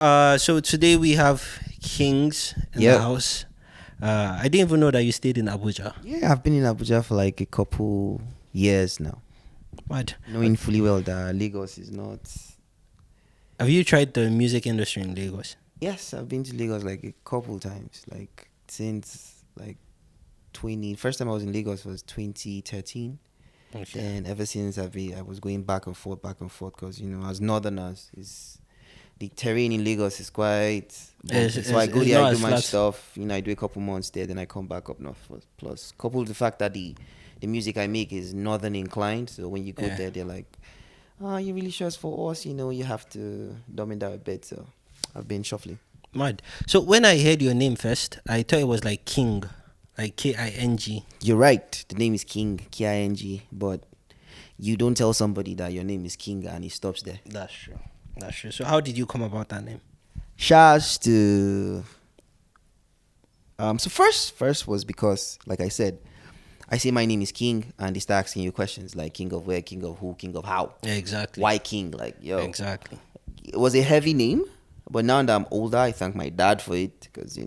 So today we have Kheengz in the Yep. house. I didn't even know that you stayed in Abuja. Yeah, I've been in Abuja for like a couple years now, What? knowing fully well that Lagos is not. Have you tried the music industry in Lagos? Yes, I've been to Lagos like a couple times, like since like 20. First time I was in Lagos was 2013. Okay. Then ever since I was going back and forth, because as northerners, is the terrain in Lagos is quite bumpy. So I go It's there, I not do as my flat. stuff. I do a couple months there, then I come back up north. Plus, coupled with the fact that the music I make is northern inclined. So when you go Yeah. there, they're like, "Oh, you really sure it's for us? You have to dumb it down a bit." So I've been shuffling. Mad. So when I heard your name first, I thought it was like King, like King. You're right. The name is King, King, but you don't tell somebody that your name is King and he stops there. That's true. That's true. So how did you come about that name? Shouts to so first was because, like I said, I say my name is King and they start asking you questions like king of where, king of who, king of how, Yeah, exactly. why king, like yo. Exactly. It was a heavy name, but now that I'm older, I thank my dad for it because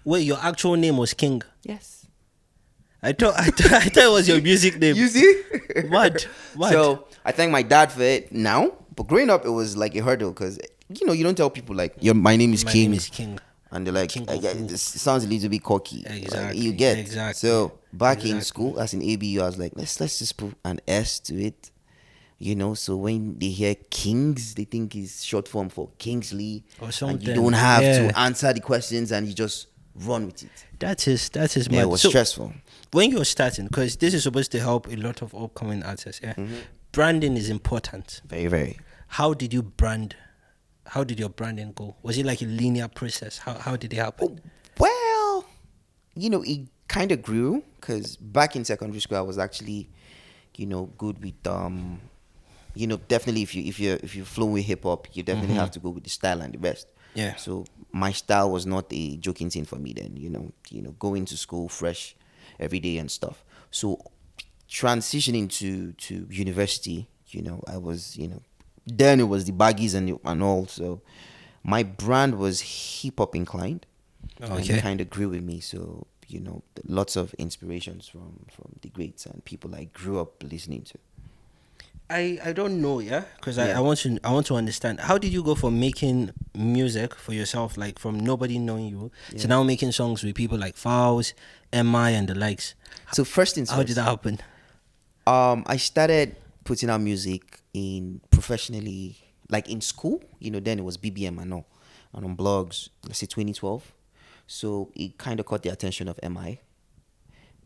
Wait, your actual name was King. yes. I thought it was your music name. You see? What? What? So I thank my dad for it now, but growing up it was like a hurdle because you don't tell people like my name is My King. name is King. And they're like, King of who? this sounds a little bit cocky. Exactly. You get. Exactly. So back in Exactly. school, as in ABU, I was like, let's just put an S to it. So when they hear Kings, they think it's short form for Kingsley. Or And something. you don't have Yeah. to answer the questions and you just run with it. That is Yeah, mad. it was So, stressful. when you're starting, because this is supposed to help a lot of upcoming artists, yeah, branding is important. Very, very. How did you brand? How did your branding go? Was it like a linear process? How did it happen? Well, it kind of grew because back in secondary school, I was actually, good with definitely if you flow with hip hop, you definitely have to go with the style and the rest. Yeah. So my style was not a joking thing for me then. Going to school fresh every day and stuff. So transitioning to university, I was then it was the baggies and all. So my brand was hip hop inclined. And Okay. it kind of grew with me. So lots of inspirations from the greats and people I grew up listening to. I don't know, yeah, because Yeah. I want to understand. How did you go from making music for yourself, like from nobody knowing you, to Yeah. now making songs with people like Fowls, MI, and the likes? So first things How first. did that happen? I started putting out music in professionally, like in school. Then it was BBM and all, and on blogs. Let's say 2012. So it kind of caught the attention of MI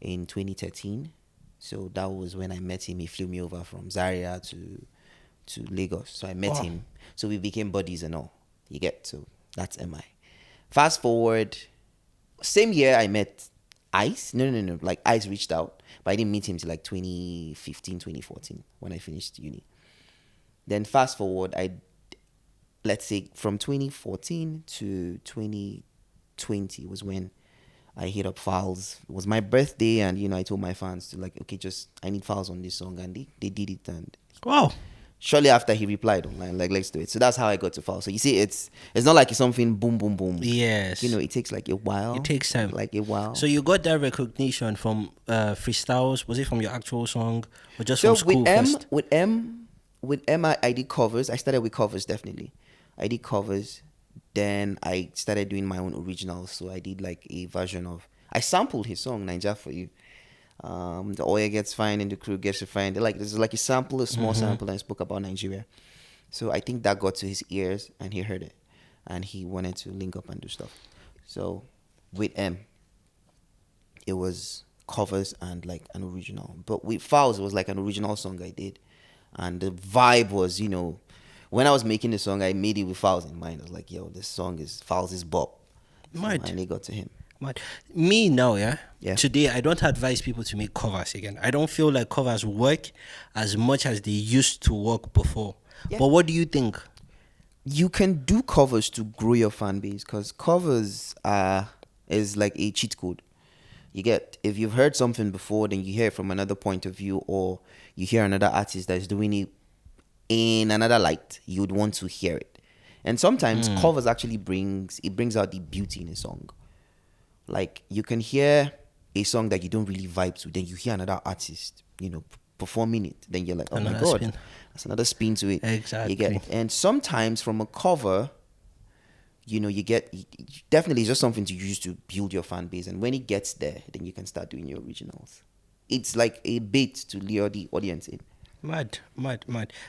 in 2013. So that was when I met him. He flew me over from Zaria to Lagos. So I met Wow. him. So we became buddies and all. You get. So that's MI. Fast forward, same year I met Ice. No. Like Ice reached out, but I didn't meet him till like 2015, 2014 when I finished uni. Then fast forward, let's say from 2014 to 2020 was when I hit up Files. It was my birthday, and I told my fans to like, okay, I need Files on this song, and they did it. And Wow. shortly after he replied online, like, let's do it. So that's how I got to Files. So you see, it's not like it's something boom, boom, boom. Yes. It takes like a while. It takes time. Like a while. So you got that recognition from freestyles? Was it from your actual song or just So from school first? with M, I did covers. I started with covers, definitely. I did covers. Then I started doing my own originals. So I did like a version of. I sampled his song "Ninja for You." The oil gets fine and the crew gets refined. This is like a sample, a small sample, and I spoke about Nigeria. So I think that got to his ears and he heard it, and he wanted to link up and do stuff. So with M, it was covers and like an original. But with Fowls, it was like an original song I did, and the vibe was, when I was making the song, I made it with Fowls in mind. I was like, yo, this song is Fowls is bop. So, Mad. and it got to him. But me now, yeah? Yeah. Today, I don't advise people to make covers again. I don't feel like covers work as much as they used to work before. Yeah. But what do you think? You can do covers to grow your fan base because covers is like a cheat code. You get, if you've heard something before, then you hear it from another point of view, or you hear another artist that's doing it in another light, you'd want to hear it. And sometimes covers actually brings out the beauty in a song. Like you can hear a song that you don't really vibe to, then you hear another artist, performing it. Then you're like, oh my Another God, spin. that's another spin to it. Exactly. And sometimes from a cover, you get definitely it's just something to use to build your fan base. And when it gets there, then you can start doing your originals. It's like a bait to lure the audience in. Mad.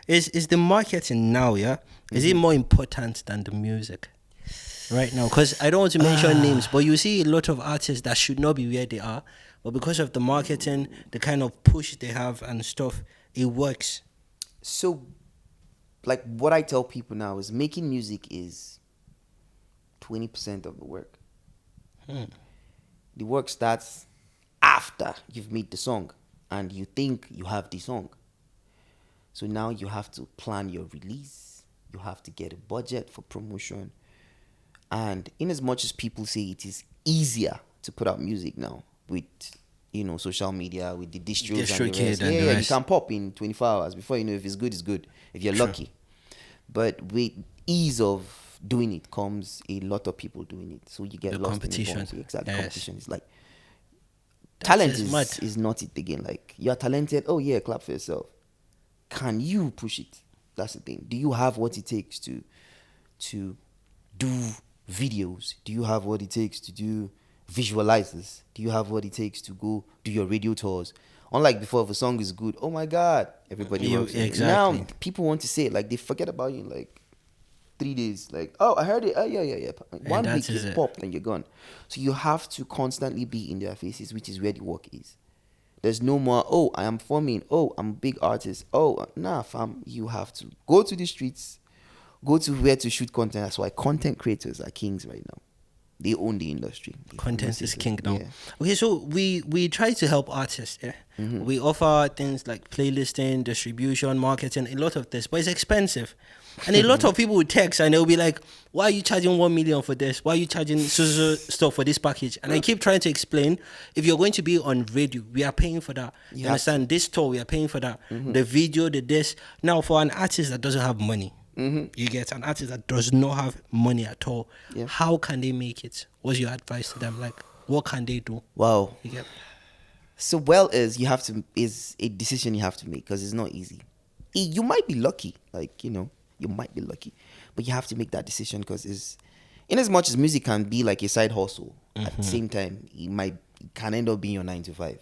Is the marketing now, yeah? Is it more important than the music right now? Because I don't want to mention names, but you see a lot of artists that should not be where they are, but because of the marketing, the kind of push they have and stuff, it works. So, like what I tell people now is making music is 20% of the work. The work starts after you've made the song and you think you have the song. So now you have to plan your release. You have to get a budget for promotion. And in as much as people say it is easier to put out music now with, social media, with the distros and the rest. Yeah, you can pop in 24 hours. Before you know, if it's good, it's good. If you're lucky. But with ease of doing it comes a lot of people doing it. So you get The lost competition. in the exactly. Yes. Competition is like, That talent is mad. is not it again. Like, you're talented. Oh yeah, clap for yourself. Can you push it? That's the thing. Do you have what it takes to do videos? Do you have what it takes to do visualizers? Do you have what it takes to go do your radio tours? Unlike before, if a song is good, oh my God, everybody loves it. Exactly. Now people want to say it, like they forget about you in like 3 days. Like, oh, I heard it. Oh yeah. One that week is it's it. popped and you're gone. So you have to constantly be in their faces, which is where the work is. There's no more, oh, I am forming. Oh, I'm a big artist. Oh, nah, fam. You have to go to the streets, go to where to shoot content. That's why content creators are kings right now. They own the industry. Content is king now. Yeah. Okay, so we try to help artists. Yeah, we offer things like playlisting, distribution, marketing, a lot of this, but it's expensive. And a lot of people will text and they'll be like, "Why are you charging 1 million for this? Why are you charging so stuff for this package?" And I keep trying to explain: if you're going to be on radio, we are paying for that. You understand? This tour, we are paying for that. The video, the this. Now, for an artist that doesn't have money. You get an artist that does not have money at all. Yeah. How can they make it? What's your advice to them? Like, what can they do? Wow. You get So is a decision you have to make because it's not easy. You might be lucky, like you might be lucky, but you have to make that decision because in as much as music can be like a side hustle, at the same time it can end up being your 9 to 5.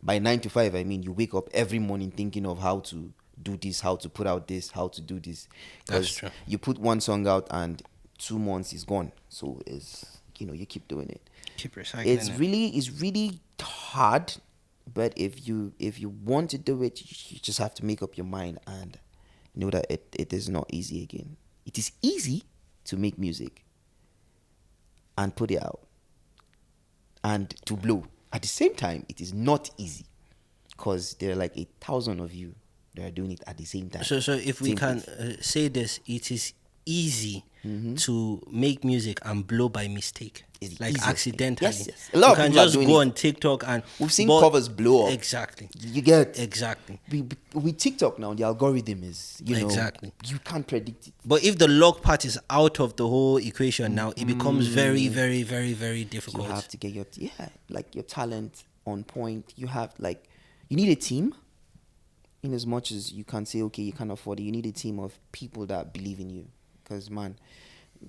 By 9 to 5, I mean you wake up every morning thinking of how to do this, how to put out this, how to do this. That's true. You put one song out and 2 months is gone. So you keep doing it. keep recycling. It's really hard, but if you want to do it, you just have to make up your mind and know that it is not easy again. It is easy to make music and put it out and to blow. At the same time, it is not easy because there are like 1,000 of you that are doing it at the same time. So if we Same can place. say this, it is easy to make music and blow by mistake, It's the like easiest thing. accidentally. Yes. A lot You of can people are just doing go it. on TikTok and We've seen but- covers blow up. Exactly. You get Exactly. with TikTok now, the algorithm is Exactly. you can't predict it. But if the luck part is out of the whole equation now, it becomes very, very, very, very difficult. You have to get your talent on point. You need a team. In as much as you can say, okay, you can't afford it, you need a team of people that believe in you. Because man,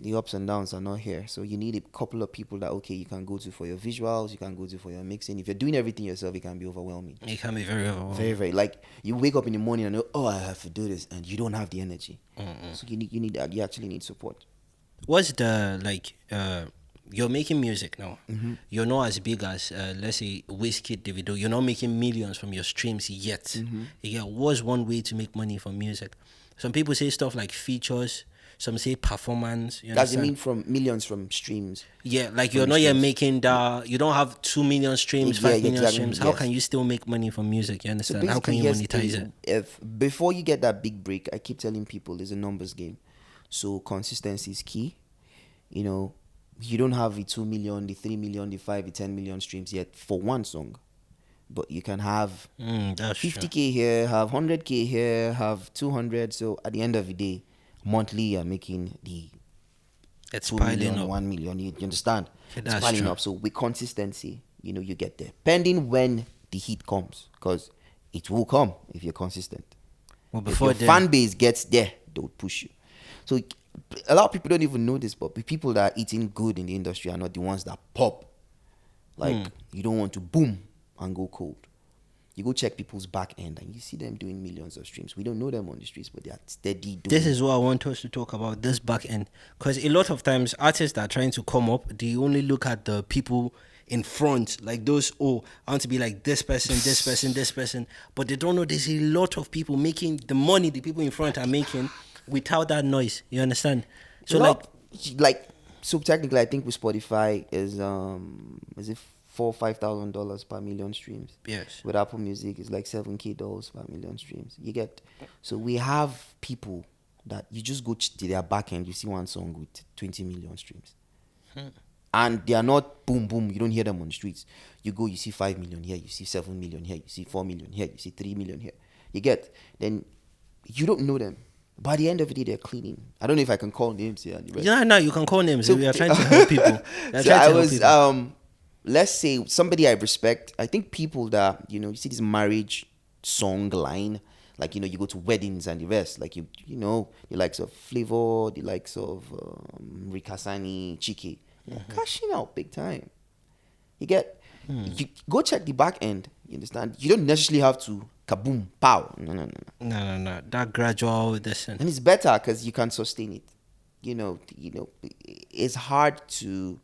the ups and downs are not here. So you need a couple of people that you can go to for your visuals, you can go to for your mixing. If you're doing everything yourself, it can be overwhelming. It can be very overwhelming. Very, very, like you wake up in the morning and I have to do this, and you don't have the energy. So you actually need support. What's the you're making music now. You're not as big as let's say Wizkid, Davido. You're not making millions from your streams yet. What's one way to make money from music? Some people say stuff like features. Some say performance. You Does it understand? mean from millions from streams? Yeah, like you're not yet making that. You don't have 2 million streams, Yeah, 5 million exactly, streams. How yes. can you still make money from music? You So understand? How can you basically, monetize it? If before you get that big break, I keep telling people it's a numbers game. So consistency is key. You don't have the 2 million, the 3 million, the 5, the 10 million streams yet for one song. But you can have That's true. 50K here, have 100K here, have 200. So at the end of the day, monthly you're making the It's 2 piling million, up. 1 million. You understand? It's That's piling true. up. So with consistency, you get there. Pending when the heat comes, because it will come if you're consistent. Well, If before your then, fan base gets there, they'll push you. So a lot of people don't even know this, but the people that are eating good in the industry are not the ones that pop. Like, you don't want to boom and go cold. You go check people's back end and you see them doing millions of streams. We don't know them on the streets, but they are steady doing. this is what I want us to talk about, this back end. Because a lot of times artists that are trying to come up, they only look at the people in front, like those, oh, I want to be like this person, this person, this person. But they don't know there's a lot of people making the money the people in front are making without that noise. You understand? So So technically, I think with Spotify is it $4,000-$5,000 per million streams. Yes. With Apple Music, it's like $7K per million streams. You get. So we have people that you just go to their back end, you see one song with 20 million streams. And they are not boom, boom. You don't hear them on the streets. You go, you see 5 million here, you see 7 million here, you see 4 million here, you see 3 million here. You get. Then you don't know them. By the end of the day, they're cleaning. I don't know if I can call names here. Yeah, no, you can call names. We are trying to help people. Let's say somebody I respect. I think people that, you see this marriage song line, like, you go to weddings and the rest, like, the likes of Flavor, the likes of Rikasani, Chike, cashing out big time. You get, you go check the back end, you understand? You don't necessarily have to kaboom, pow. No. No. That gradual descent. And it's better because you can sustain it. It's hard to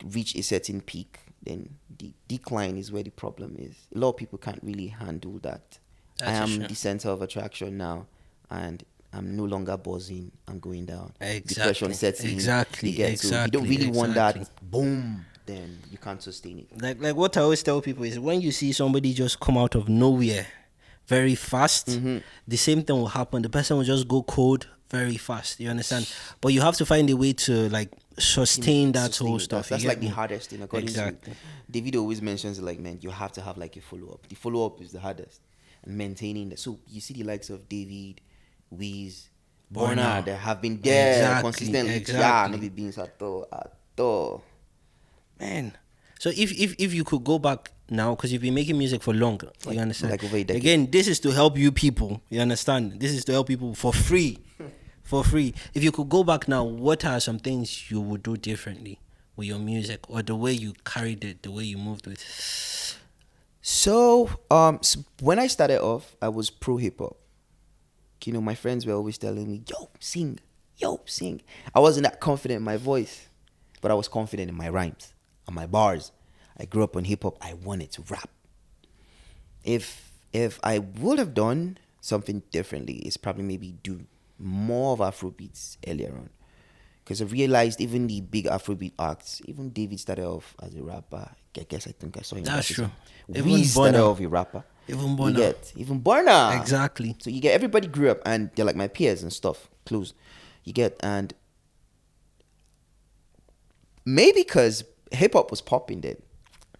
reach a certain peak. Then the decline is where the problem is. A lot of people can't really handle that. I am the center of attraction now, and I'm no longer buzzing. I'm going down. Exactly. Depression sets in. Exactly. So you don't really want that boom. Then you can't sustain it. Like what I always tell people is when you see somebody just come out of nowhere very fast, the same thing will happen. The person will just go cold very fast. You understand? But you have to find a way to like sustain that whole stuff. That's like the hardest thing. Exactly. David always mentions it, like, man, you have to have like a follow up. The follow up is the hardest, and maintaining that. So you see the likes of David, Wiz, Burna, that have been there consistently. Exactly. Maybe being at all. Man, so if you could go back now, because you've been making music for long, you understand? Like over a decade. Again, this is to help you people. You understand? This is to help people for free. For free. If you could go back now, what are some things you would do differently with your music, or the way you carried it, the way you moved with it? So when I started off, I was pro hip hop. My friends were always telling me, yo, sing. I wasn't that confident in my voice, but I was confident in my rhymes and my bars. I grew up on hip hop. I wanted to rap. If I would have done something differently, it's probably maybe do more of Afrobeats earlier on. Because I realized even the big Afrobeat acts, even David started off as a rapper. I guess I think I saw him. That's true. We started off a rapper. Even Burna. Even Burna. Exactly. So you get, everybody grew up and they're like my peers and stuff, close. You get, and maybe because hip hop was popping then,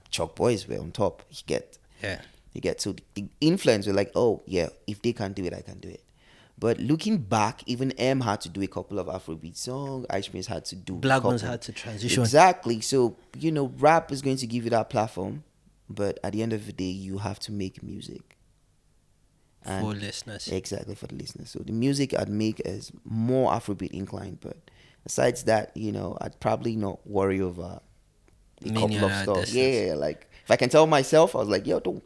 Chalk Boys were on top. You get. So the influence were like, oh yeah, if they can do it, I can do it. But looking back, even M had to do a couple of Afrobeat songs. Ice Prince had to do Black Ones had to transition. Exactly. So, rap is going to give you that platform. But at the end of the day, you have to make music. And for listeners. Exactly, for the listeners. So the music I'd make is more Afrobeat inclined. But besides that, I'd probably not worry over a couple of stuff. Yeah, like if I can tell myself, I was like, yo, don't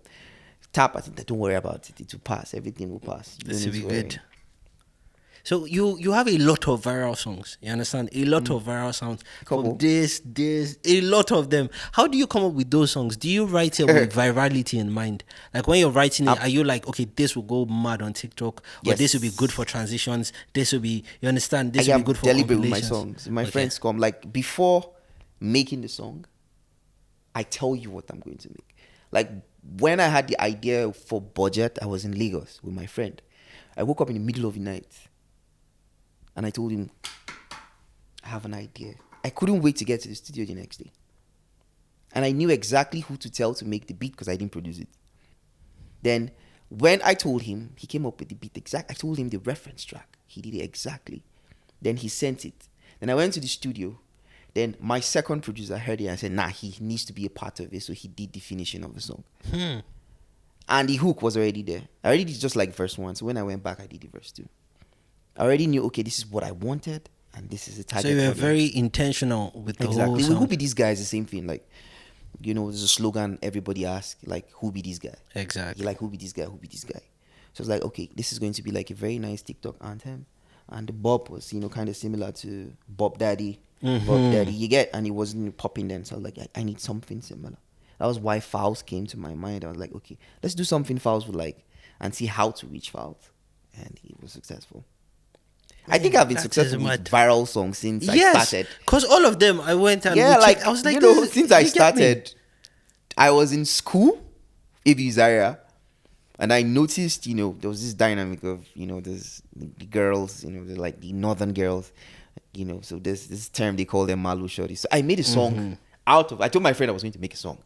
tap. I think don't worry about it. It will pass. Everything will pass. This will be good. So you have a lot of viral songs, you understand? A lot of viral songs. From this, a lot of them. How do you come up with those songs? Do you write it with virality in mind? Like when you're writing it, are you like, okay, this will go mad on TikTok, or this will be good for transitions, this will be, you understand, this will be good for deliberate with my songs. My friends come, like before making the song, I tell you what I'm going to make. Like when I had the idea for Budget, I was in Lagos with my friend. I woke up in the middle of the night. And I told him, I have an idea. I couldn't wait to get to the studio the next day. And I knew exactly who to tell to make the beat because I didn't produce it. Then when I told him, he came up with the beat exact. I told him the reference track. He did it exactly. Then he sent it. And I went to the studio. Then my second producer heard it and said, nah, he needs to be a part of it. So he did the finishing of the song. And the hook was already there. I already did just like verse 1. So when I went back, I did the verse 2. I already knew, okay, this is what I wanted. And this is the target. So you were audience. very intentional with the whole Exactly. sound. Who be these guys? The same thing. Like, there's a slogan everybody asks, like, who be this guy? Exactly. You're like, who be this guy? Who be this guy? So it's like, okay, this is going to be like a very nice TikTok anthem. And the bop was, kind of similar to Bop Daddy. Bop Daddy, you get, and it wasn't popping then. So I was like, I need something similar. That was why Fouls came to my mind. I was like, okay, let's do something Fouls would like and see how to reach Fouls. And it was successful. I think I've been successful with viral songs since I started. Because all of them, I went and I was like, since I started, I was in school, AV Zaria, and I noticed, there was this dynamic of, there's the girls, they're like the northern girls, so there's this term they call them Malu Shorty. So I made a song I told my friend I was going to make a song,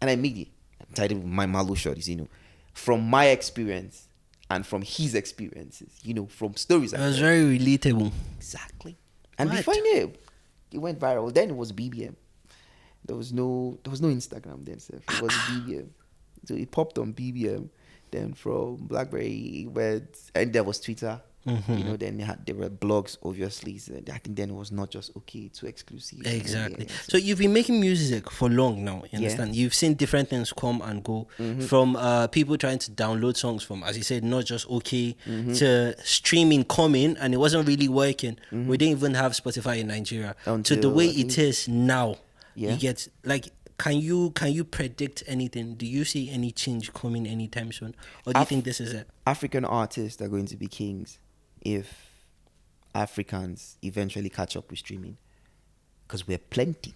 and I made it. I titled my Malu Shorties, from my experience. And from his experiences, from stories. It was very relatable. Exactly. And before I knew it went viral. Then it was BBM. There was no Instagram then, sir. It was BBM. So it popped on BBM. Then from BlackBerry, it went, and there was Twitter. Then there were blogs, obviously. So I think then it was not just too exclusive. Exactly. So you've been making music for long now, you understand? You've seen different things come and go. From people trying to download songs from, as you said, not just to streaming coming, and it wasn't really working. We didn't even have Spotify in Nigeria. To the way it is now. You get, like, can you predict anything? Do you see any change coming anytime soon? Or do you think this is it? African artists are going to be kings if Africans eventually catch up with streaming, because we're plenty.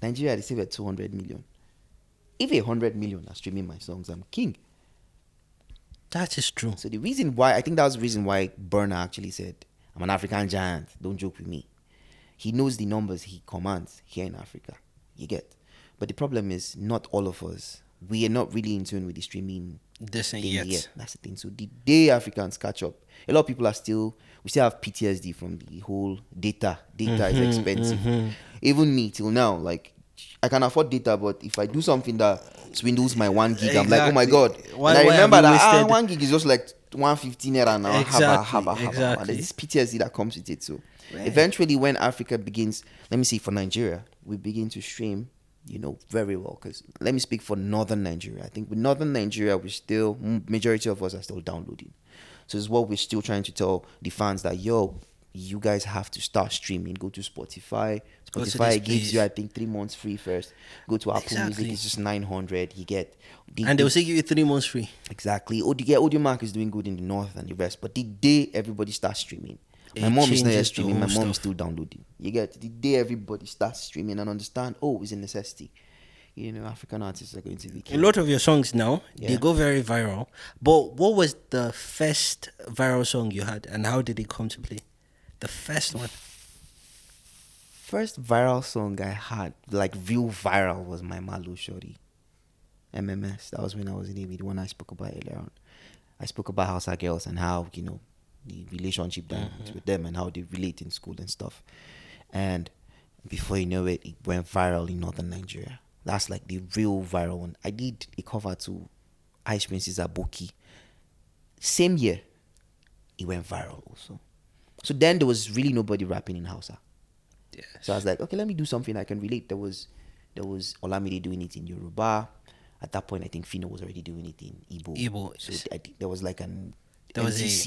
Nigeria, they say we're 200 million. If 100 million are streaming my songs, I'm king. That is true. So the reason why, I think that was the reason why Burner actually said, I'm an African giant, don't joke with me. He knows the numbers he commands here in Africa. You get. But the problem is, not all of us, we are not really in tune with the streaming this ain't thing yet. That's the thing. So the day Africans catch up, a lot of people we still have PTSD from the whole data. Data is expensive. Even me till now, like, I can afford data, but if I do something that swindles my 1 gig, I'm like, oh my god. And I remember that 1 gig is just like 150 naira now. Exactly. There's PTSD that comes with it. So eventually, when Africa begins, let me see, for Nigeria, we begin to stream, very well. Because let me speak for northern Nigeria. I think with northern Nigeria, majority of us are still downloading. So it's what we're still trying to tell the fans that, you guys have to start streaming. Go to Spotify. Spotify gives you, I think, 3 months free first. Go to Apple Music, it's just 900. You get, and they'll say give you 3 months free. Exactly. Audio Mark is doing good in the north and the rest. But the day everybody starts streaming, my mom is not yet streaming. My mom is still downloading. You get, the day everybody starts streaming and understand, it's a necessity. African artists are going to be key. A lot of your songs now, they go very viral. But what was the first viral song you had, and how did it come to play? The first one. First viral song I had, like real viral, was my Malu Shorty. MMS. That was when I was in AV, the one I spoke about earlier on. I spoke about Hausa girls and how, the relationship dynamics with them and how they relate in school and stuff. And before you know it, it went viral in northern Nigeria. That's like the real viral one. I did a cover to Ice Prince's Aboki. Same year, it went viral also. So then there was really nobody rapping in Hausa. Yes. So I was like, okay, let me do something I can relate. There was Olamide doing it in Yoruba. At that point, I think Fino was already doing it in Igbo. So I think there was like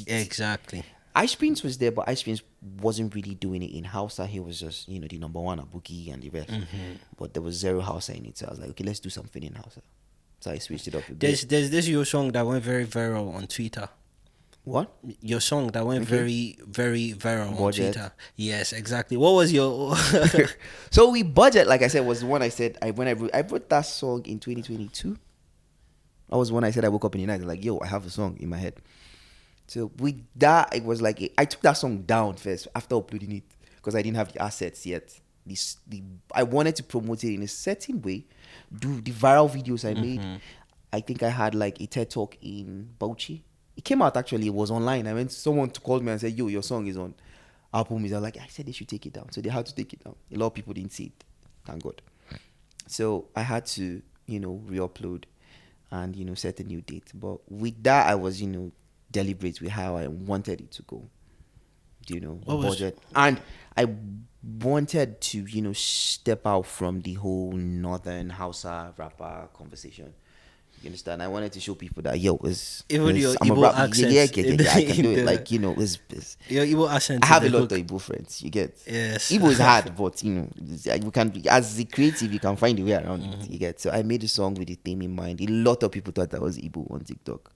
exactly. Ice Prince was there, but Ice Prince wasn't really doing it in Hausa. He was just, the number one Abuki and the rest. But there was zero Hausa in it. So I was like, okay, let's do something in Hausa. So I switched it up a bit. There's this your song that went very viral on Twitter. What? Your song that went very, very viral on Twitter. Yes, exactly. What was your... So we budget, like I said, was the one I said, I wrote that song in 2022. That was when I said I woke up in the night, like, I have a song in my head. So with that, it was like, I took that song down first after uploading it because I didn't have the assets yet. I wanted to promote it in a certain way, do the viral videos I made. I think I had like a TED Talk in Bauchi. It came out actually, it was online. Someone called me and said, your song is on. Apple Music. Like, I said they should take it down. So they had to take it down. A lot of people didn't see it. Thank God. So I had to, re-upload and, set a new date. But with that, I was, deliberate with how I wanted it to go. Budget. And I wanted to, step out from the whole Northern Hausa rapper conversation. You understand? I wanted to show people that your I'm Igbo accent. Yeah, I can do it. Like, your Igbo accent. I have a lot of Igbo friends. You get? Yes. Igbo is hard, but you can, as a creative, you can find a way around it. You get? So I made a song with the theme in mind. A lot of people thought that was Igbo on TikTok.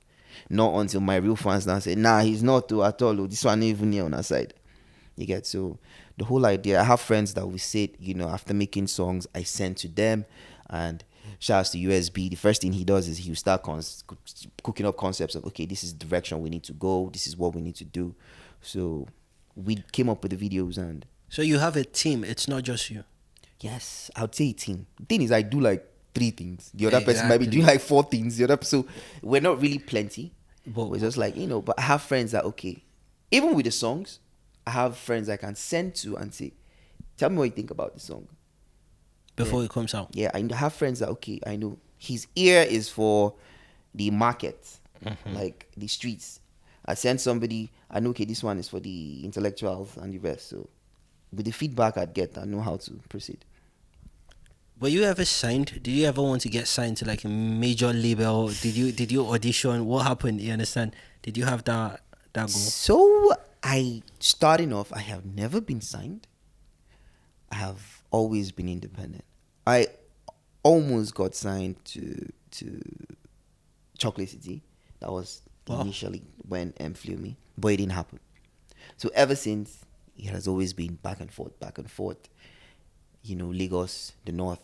Not until my real fans now say, nah, he's not at all. This one even here on our side. You get? So the whole idea, I have friends that we sit, after making songs, I send to them, and shouts to USB. The first thing he does is he'll start cooking up concepts of, okay, this is the direction we need to go. This is what we need to do. So we came up with the videos. And so you have a team. It's not just you. Yes, I would say a team. The thing is, I do like 3 things. The other person might be doing like 4 things. So we're not really plenty. But we're just like, but I have friends that, okay, even with the songs, I have friends I can send to and say, tell me what you think about the song. Before it comes out. Yeah, I have friends that, okay, I know his ear is for the market, like the streets. I send somebody, I know, okay, this one is for the intellectuals and the rest. So with the feedback I'd get, I know how to proceed. Were you ever signed? Did you ever want to get signed to like a major label? Did you audition? What happened? You understand? Did you have that goal? So starting off, I have never been signed. I have always been independent. I almost got signed to Chocolate City. That was initially when M flew me, but it didn't happen. So ever since, it has always been back and forth. Lagos, the north,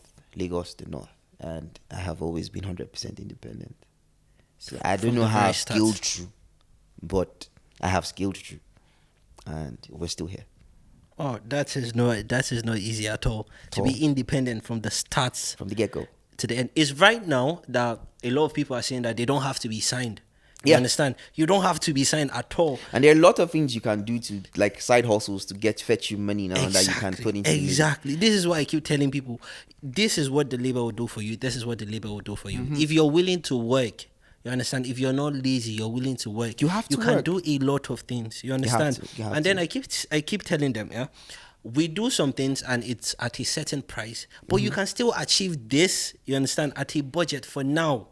and I have always been 100% independent. So I don't know how I've scaled through, but I have scaled through, and we're still here. Oh, that is not easy at all. To be independent from the starts, from the get-go to the end. It's right now that a lot of people are saying that they don't have to be signed. You understand? You don't have to be signed at all. And there are a lot of things you can do to, like, side hustles to fetch you money now that you can put into Exactly. This is why I keep telling people, this is what the labor will do for you. This is what the labor will do for you. If you're willing to work, you understand? If you're not lazy, you're willing to work. You can do a lot of things. You understand? You have to. Then I keep telling them, we do some things and it's at a certain price, but you can still achieve this, you understand, at a budget for now.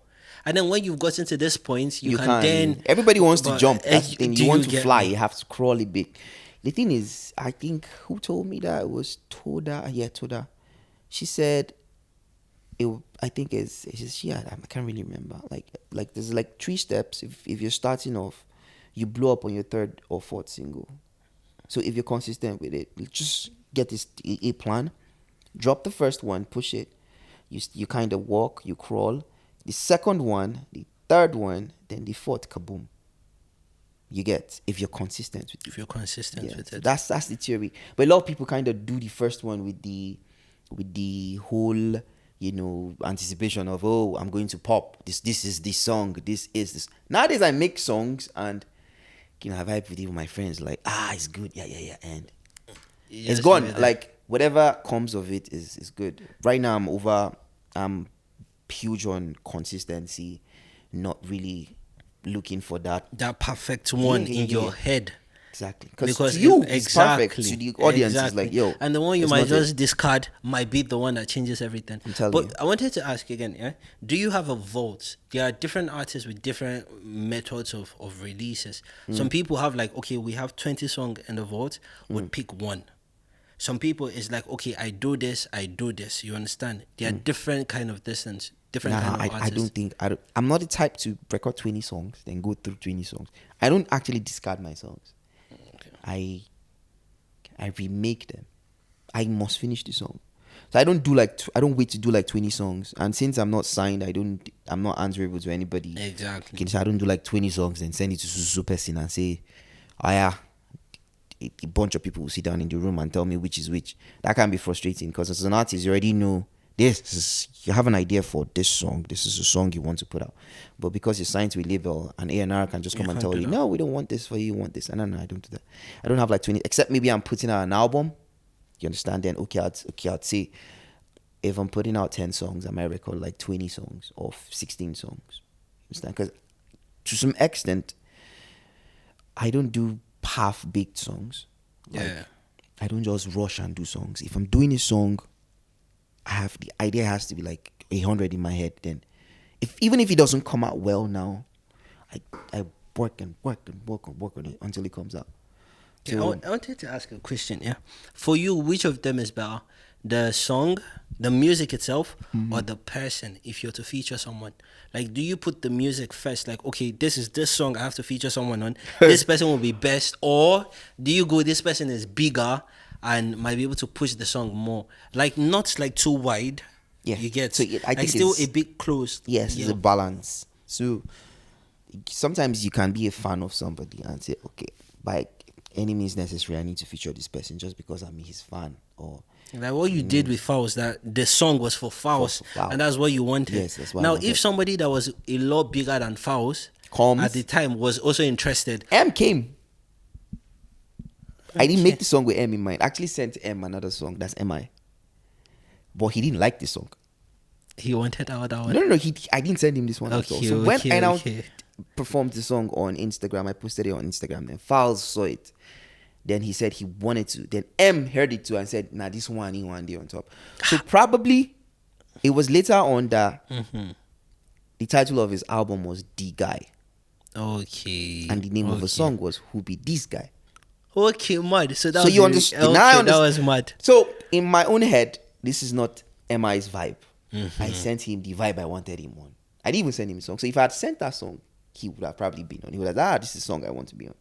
And then when you've gotten to this point, you can then... Everybody wants to jump. That's the thing. You want to fly. Me? You have to crawl a bit. The thing is, I think, who told me that? It was Toda. Yeah, Toda. She said, I can't really remember. Like there's like 3 steps. If you're starting off, you blow up on your 3rd or 4th single. So if you're consistent with it, just get a plan. Drop the first one, push it. You kind of walk, you crawl. The second one, the 3rd one, then the 4th, kaboom. You get, if you're consistent with it. If you're consistent with it. That's the theory. But a lot of people kind of do the first one with the whole, anticipation of, oh, I'm going to pop. This is this song. This is this. Nowadays, I make songs and, I vibe with even my friends. Like, it's good. Yeah. And it's gone. Like, whatever comes of it is good. Right now, I'm huge on consistency, not really looking for that perfect one in your head. Exactly. Because to you, it's perfect. To the audience, it's like, and the one you might just discard might be the one that changes everything. I'm telling you. I wanted to ask again, do you have a vote? There are different artists with different methods of releases. Some people have like, okay, we have 20 songs in the vote, we'll pick one. Some people is like, okay, I do this. You understand? There are different kind of distance, different kind of artists. I'm not the type to record 20 songs, then go through 20 songs. I don't actually discard my songs. Okay. I remake them. I must finish the song. So I don't wait to do like 20 songs. And since I'm not signed, I'm not answerable to anybody. Exactly. So I don't do like 20 songs and send it to Susu person and say, a bunch of people will sit down in the room and tell me which is which. That can be frustrating because as an artist, you already know you have an idea for this song. This is a song you want to put out, but because you're signed to a label, an A&R can just come and tell you, no, we don't want this for you. You want this, and no, I don't do that. I don't have like 20, except maybe I'm putting out an album. You understand? Then I'd say if I'm putting out 10 songs, I might record like 20 songs or 16 songs. Understand? Because to some extent, I don't do half-baked songs. Yeah. I don't just rush and do songs. If I'm doing a song, the idea has to be like 100 in my head. Then, even if it doesn't come out well now, I work on it until it comes out. So, I wanted to ask a question. Yeah, for you, which of them is better, the song, the music itself, or the person? If you're to feature someone, like, do you put the music first? Like, okay, this is this song I have to feature someone on. This person will be best, or do you go, this person is bigger and might be able to push the song more, like not like too wide. Yeah, you get. so I like think still it's, a bit close. yes, it's a balance. So sometimes you can be a fan of somebody and say, okay, by any means necessary, I need to feature this person just because I'm his fan. Or like what you did with Faust, that the song was for Faust, and that's what you wanted. Yes, that's what I now, wanted. if somebody that was a lot bigger than Faust Comes. at the time was also interested, M came. I didn't Okay. make the song with M in mind. I actually sent M another song, that's MI. But he didn't like the song. he wanted out that one. No, I didn't send him this one at all. Okay, So when okay, I now okay. performed the song on Instagram, I posted it on Instagram, then Fowles saw it. Then he said he wanted to. Then M heard it too and said, nah, this one, he one day on top. So probably it was later on that the title of his album was The Guy. Okay. And the name of the song was Who Be This Guy. Okay, mad. So that So was you the- understand? Okay, Now I that understand. was mad. So in my own head, this is not MI's vibe. I sent him the vibe I wanted him on. I didn't even send him a song. So if I had sent that song, he would have probably been on. He would have, this is the song I want to be on.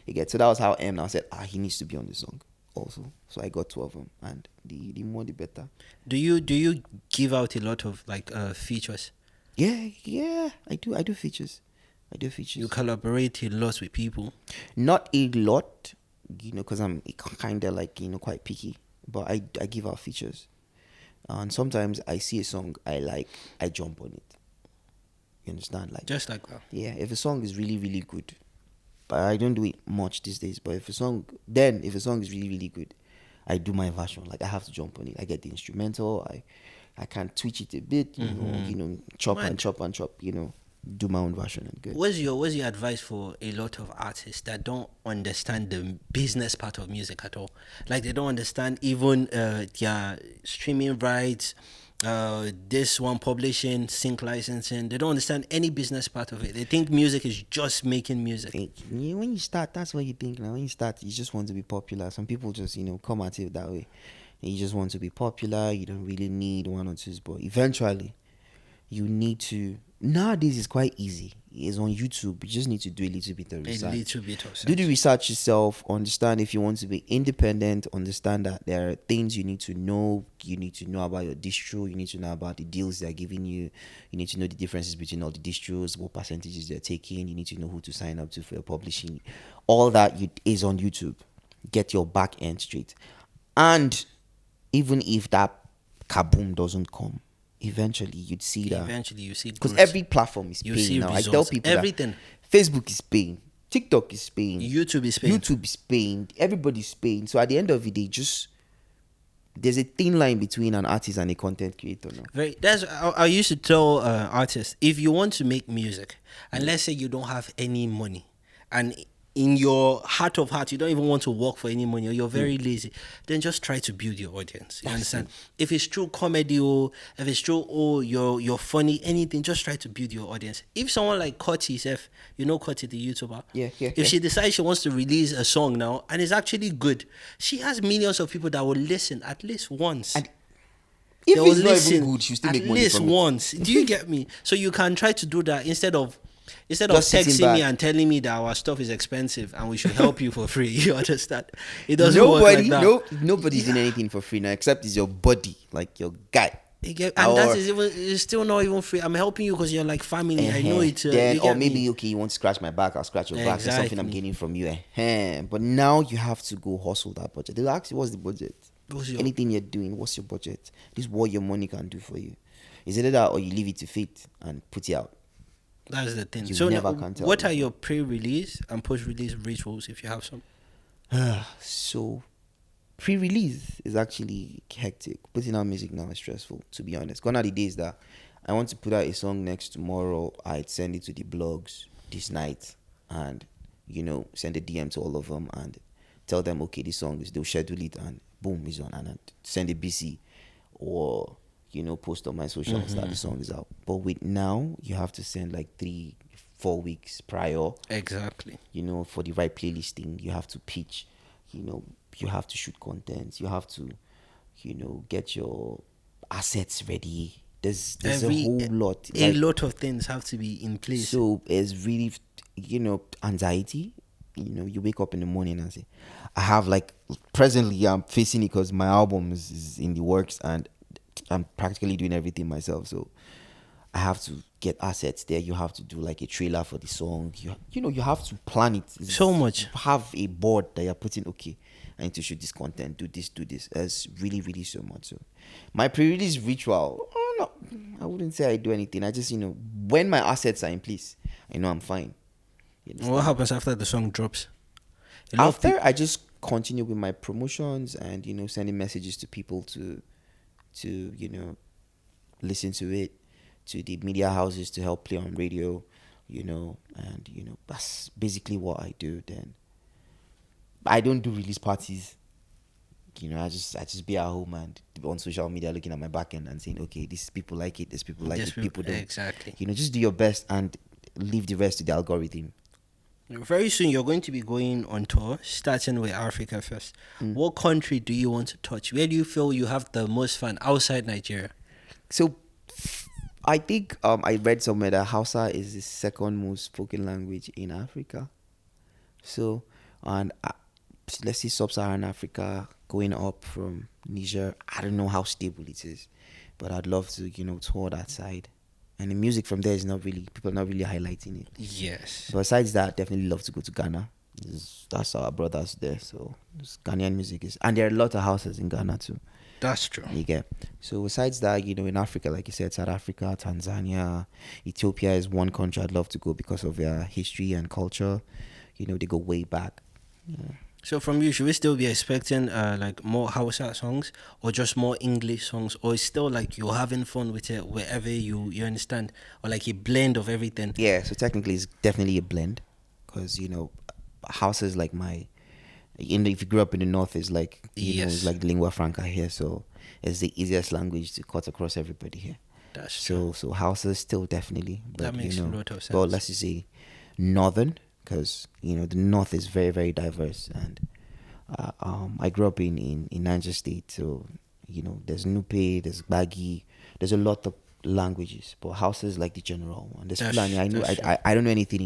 You get. So that was how M now said, he needs to be on the song also. So I got two of them, and the more the better. Do you give out a lot of like features? Yeah, I do features. You collaborate a lot with people. Not a lot, because I'm kind of like, quite picky. But I give out features. And sometimes I see a song I like, I jump on it. You understand? Like, Just like that. yeah, if a song is really, really good, but I don't do it much these days. But if a song is really, really good, I do my version. Like, I have to jump on it. I get the instrumental. I can twitch it a bit. Chop and chop and chop. Do my own version and good. What's your advice for a lot of artists that don't understand the business part of music at all? Like, they don't understand even their streaming rights, this one publishing, sync licensing. They don't understand any business part of it. They think music is just making music. When you start, that's what you think now. When you start, you just want to be popular. Some people just, come at it that way. You just want to be popular. You don't really need one or two, but eventually, you need to. Nowadays, it's quite easy. It's on YouTube. You just need to do a little bit of research. A little bit of Do the research yourself. Understand if you want to be independent. Understand that there are things you need to know. You need to know about your distro. You need to know about the deals they're giving you. You need to know the differences between all the distros, what percentages they're taking. You need to know who to sign up to for your publishing. All that is on YouTube. Get your back end straight. And even if that kaboom doesn't come, eventually you'd see that. Eventually you see Because growth. every platform is You paying see now. results. I tell people Everything. that Facebook is paying, TikTok is paying, YouTube is paying. YouTube is paying, everybody's paying. So at the end of the day, there's a thin line between an artist and a content creator now. I used to tell artists, if you want to make music, and let's say you don't have any money, and in your heart of heart you don't even want to work for any money, or you're very lazy, then just try to build your audience. You understand? If it's true comedy, or if it's true, you're funny, anything, just try to build your audience. If someone like Cutty, Cutty the YouTuber, if she decides she wants to release a song now and it's actually good, she has millions of people that will listen at least once. And if They will it's not listen even good, she'll still make money at least from it. once. Do you get me? So you can try to do that instead of Just sitting texting me back. and telling me that our stuff is expensive and we should help you for free. You understand? It doesn't work like that. Nobody's doing anything for free now, except it's your body, like your guy. And that is even, it's still not even free. I'm helping you because you're like family. I know it. Then, you or get maybe me? okay, you want to scratch my back, I'll scratch your back. That's something I'm Exactly. getting from you. But now you have to go hustle that budget. They'll ask you, what's the budget? Anything you're doing, what's your budget? This is what your money can do for you. Is it that, or you leave it to fate and put it out? That's the thing. You So never now, can tell what before. are your pre-release and post-release rituals if you have some? So, pre-release is actually hectic. Putting out music now is stressful, to be honest. Gone are the days that I want to put out a song next tomorrow. I'd send it to the blogs this night and, send a DM to all of them and tell them, okay, this song is, they'll schedule it and boom, it's on. And I'd send a BC or, post on my socials that the song is out. But with now, you have to send like 3-4 weeks prior. Exactly. For the right playlisting, you have to pitch, you have to shoot content, you have to, get your assets ready. There's a whole lot. A lot of things have to be in place. So it's really, anxiety. You wake up in the morning and say, I have presently I'm facing it because my album is in the works and I'm practically doing everything myself. So I have to get assets there. You have to do like a trailer for the song. You have to plan it. So much. Have a board that you're putting, okay, I need to shoot this content, do this. It's really, really so much. So my pre-release ritual, no, I wouldn't say I do anything. I just, when my assets are in place, I know I'm fine. What happens after the song drops? After, I just continue with my promotions and, sending messages to people to listen to it, to the media houses to help play on radio, and, that's basically what I do. Then I don't do release parties. I just be at home and on social media looking at my back end and saying, okay, these people like it, these people like it, people don't. Exactly. Just do your best and leave the rest to the algorithm. Very soon you're going to be going on tour, starting with Africa first. What country do you want to touch? Where do you feel you have the most fun outside Nigeria? So I think I read somewhere that Hausa is the second most spoken language in Africa. So, and let's see sub-Saharan Africa going up from Niger. I don't know how stable it is, but I'd love to, tour that side. And the music from there is people are not really highlighting it. Yes. Besides that, definitely love to go to Ghana. That's our brothers there. So Ghanaian music is, and there are a lot of houses in Ghana too. That's true. You get. So besides that, in Africa, like you said, South Africa, Tanzania, Ethiopia is one country I'd love to go because of their history and culture. They go way back. Yeah. So from you, should we still be expecting more Hausa songs or just more English songs, or it's still like you're having fun with it wherever you understand, or like a blend of everything? Yeah, so technically it's definitely a blend because Hausa is like if you grew up in the north, it's like it's like the lingua franca here, so it's the easiest language to cut across everybody here. That's true. So Hausa is still definitely, but, that makes a lot of sense. But let's just say northern, because the north is very, very diverse, and I grew up in Niger State, so there's Nupe, there's Gbagi, there's a lot of languages, but Hausa is like the general one. There's Fulani. I don't know anything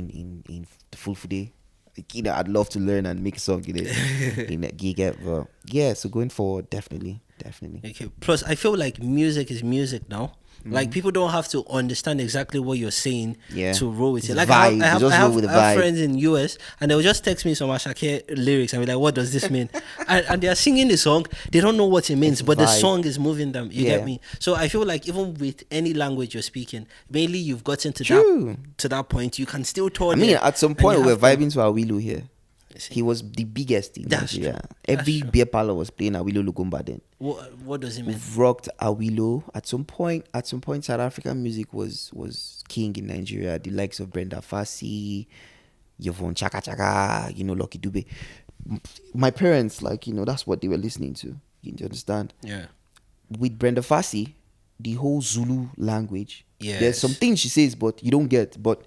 in Fulfude. I'd love to learn and make a song in Giga, but yeah. So going forward, definitely. Okay. Plus, I feel like music is music now. Like people don't have to understand exactly what you're saying to roll with it. Like I have friends in US and they'll just text me some Ashake lyrics and be like, "What does this mean?" and they're singing the song, they don't know what it means, but the song is moving them. You get me? So I feel like even with any language you're speaking, mainly you've gotten to that point, you can still talk. I mean, at some point we're vibing to Awilu here. He was the biggest in Nigeria. Every beer parlor was playing Awilo Lugumba then. What does it mean? We've rocked Awilo. At some point, South African music was king in Nigeria. The likes of Brenda Fassie, Yvonne Chaka Chaka, Lucky Dube. My parents, that's what they were listening to. You understand? Yeah. With Brenda Fassie, the whole Zulu language. Yes. There's some things she says, but you don't get. But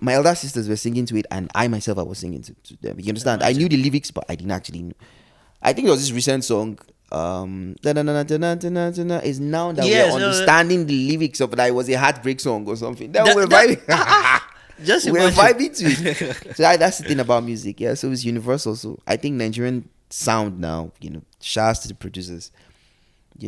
my elder sisters were singing to it, and I myself, I was singing to them. You understand? I knew the lyrics, but I didn't actually know. I think there was this recent song, is now that we're understanding the lyrics of that it was a heartbreak song or something. Then we're vibing. We're vibing to it. So that's the thing about music, yeah. So it's universal. So I think Nigerian sound now, shouts to the producers. The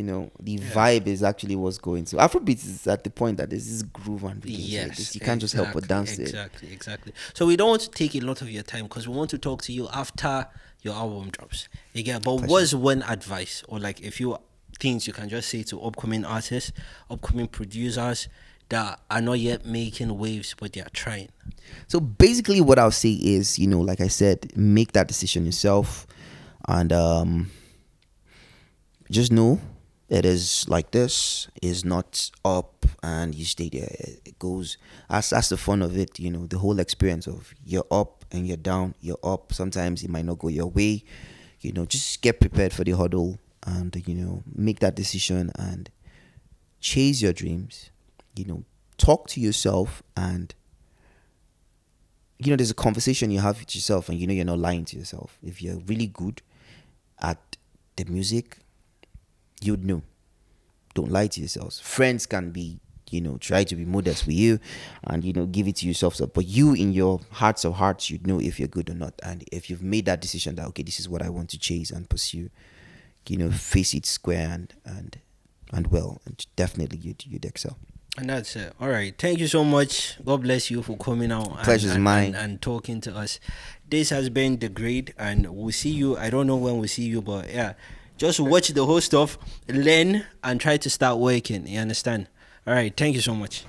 vibe is actually what's going. So Afrobeat is at the point that there's this groove and you can't just help but dance it. Exactly. So we don't want to take a lot of your time because we want to talk to you after your album drops. You get, but For what's one advice, or like if you things you can just say to upcoming artists, upcoming producers that are not yet making waves but they are trying? So basically, what I'll say is, like I said, make that decision yourself, and just know it is like this. Is not up and you stay there. It goes. That's the fun of it. The whole experience of you're up and you're down. You're up. Sometimes it might not go your way. Just get prepared for the huddle and make that decision and chase your dreams. Talk to yourself, and there's a conversation you have with yourself, and you're not lying to yourself. If you're really good at the music, you'd know. Don't lie to yourselves. Friends can be, try to be modest with you and, give it to yourself. But you, in your hearts of hearts, you'd know if you're good or not. And if you've made that decision that, okay, this is what I want to chase and pursue, face it square and well, and definitely you'd excel. And that's it. All right. Thank you so much. God bless you for coming out Pleasure's mine. And talking to us. This has been theGRID, and we'll see you. I don't know when we'll see you, but yeah, just watch the whole stuff, learn, and try to start working. You understand? All right. Thank you so much.